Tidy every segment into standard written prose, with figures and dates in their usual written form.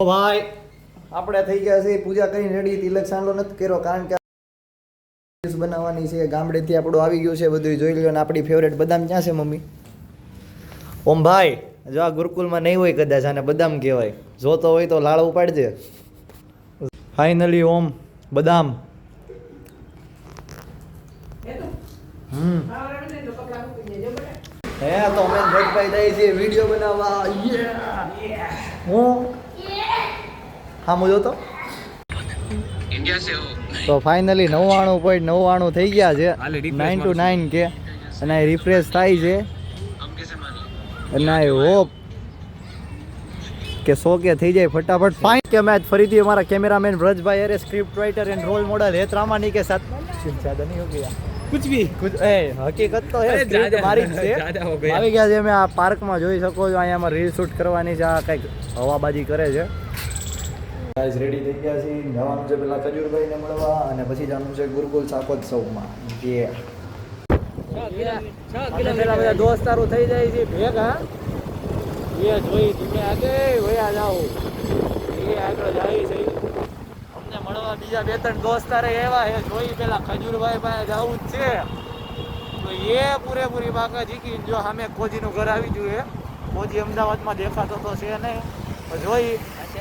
ભાઈ આપણે થઈ ગયા છે પૂજા કરીને રેડી. તિલક સાંડલો નથી કર્યો કારણ કે બનાવવાની છે. ગામડેથી આપણું આવી ગયું છે બધું જોઈ લો. ને આપણી ફેવરેટ બદામ ક્યાં છે મમ્મી? ઓમ ભાઈ જો આ ગુરુકુલમાં નહીં હોય કદાચ આને બદામ કહેવાય. જોતો હોય તો લાળ ઉપાડજે. ફાઇનલી ઓમ બદામ. હે તો અમે ભટભાઈ જાય છે વિડીયો બનાવવા. હું હા મુજો તો તો ફાઇનલી 99.99 થઈ ગયા છે. 9 કે અને રિફ્રેશ થાય છે અને આઈ હોપ કે 100 કે થઈ જાય ફટાફટ. ફાઇન કે મેચ ફરીથી हमारा कैमरामैन व्रजभाई अरे script writer and role model है रामानी के साथ. ज्यादा नहीं हो गया कुछ ए હકીકત તો હે સ્ક્રિપ્ટ મારી જ છે. આવી ગયા છે. મેં આ પાર્કમાં જોઈ શકો છો. અહીંયા રીલ શૂટ કરવાની છે. આ કંઈક હવાબાજી કરે છે. ગાઈસ રેડી થઈ ગયા છે. જવાનું છે પેલા ખજૂરભાઈને મળવા અને પછી જવાનું છે ગુરુકુલ શાકોત્સવમાં. જે પેલા બધા દોસ્તારો થઈ જાય છે ભેગા. એ જોઈ તમે આગળ વયા જાઓ. એ આગળ જાય છે અમને મળવા. બીજા 2-3 દોસ્તારે એવા છે. જોઈ પેલા ખજૂરભાઈ પાસે જવું જ છે તો એ પૂરેપૂરી બાકા જીકી. જો સામે કોજીનું ઘર આવી જોઈએ. કોજી અમદાવાદમાં દેખાતો તો છે નહીં. જોઈ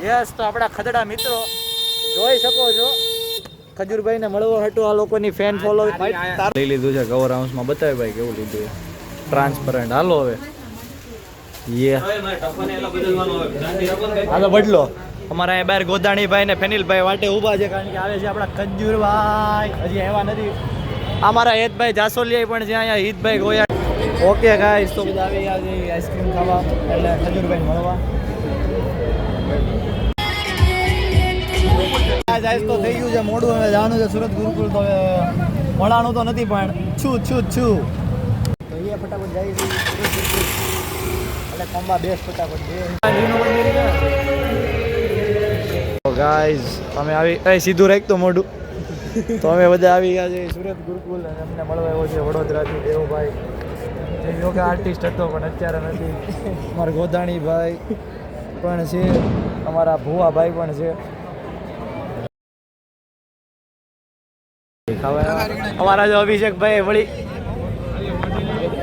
યસ તો આપણા ખદડા મિત્રો જોઈ શકો છો. ખજૂરભાઈને મળવા હતું આ લોકોની ફેન ફોલો લઈ લીધું છે. કવર હાઉસમાં બતાવે ભાઈ કેવું લીધું છે. ટ્રાન્સપરન્ટ. હાલો હવે હાલો બદલો. અમારા અહીંયા બહાર ગોદાણીભાઈ ને ફેનિલભાઈ વાટે ઊભા છે કારણ કે આવે છે આપણા ખજૂરભાઈ. હજી એવા નથી. અમારા હેતભાઈ જાસોલિયા પણ છે અહીંયા. હિતભાઈ ગોયા. ઓકે ગાઈસ તો બધા આવી ગયા છે આઈસ્ક્રીમ ખાવા એટલે ખજૂરભાઈ મળવા. આજ તો થઈ ગયું છે મોડું. હવે જવાનું છે સુરત ગુરુકુલ. તો મળવાનું તો નથી પણ છું તો એ ફટાફટ જાય છે એટલે કોમ્બા બેસ્ટ ફટાફટ છે. ગાઈઝ અમે આવી સીધું રાખ તો મોઢું. તો અમે બધા આવી ગયા છે સુરત ગુરુકુલ અને અમને મળવા આવ્યો છે વડોદરાથી દેવભાઈ. જે યોગા આર્ટિસ્ટ હતો પણ અત્યારે નથી. અમારા ગોધાણીભાઈ પણ છે. અમારા ભુવાભાઈ પણ છે. અમારા જો અભિષેકભાઈ વળી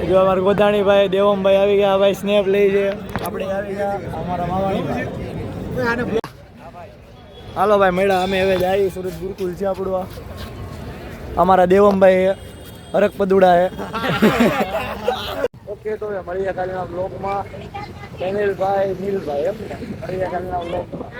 જો અમારા ગોધાણીભાઈ દેવમભાઈ આવી ગયા. ભાઈ સ્નેપ લઈ છે. આપણે આવી ગયા અમારા માવાણીભાઈ. હાલો ભાઈ મળ્યા. અમે હવે જાય સુરત ગુરુકુલ છે આપણું. આ અમારા દેવમભાઈ હરક પદુડા હે. ઓકે તો મળીએ કાલના બ્લોગમાં. કેનિલભાઈ નીલભાઈ એમ મળીએ કાલના બ્લોગમાં.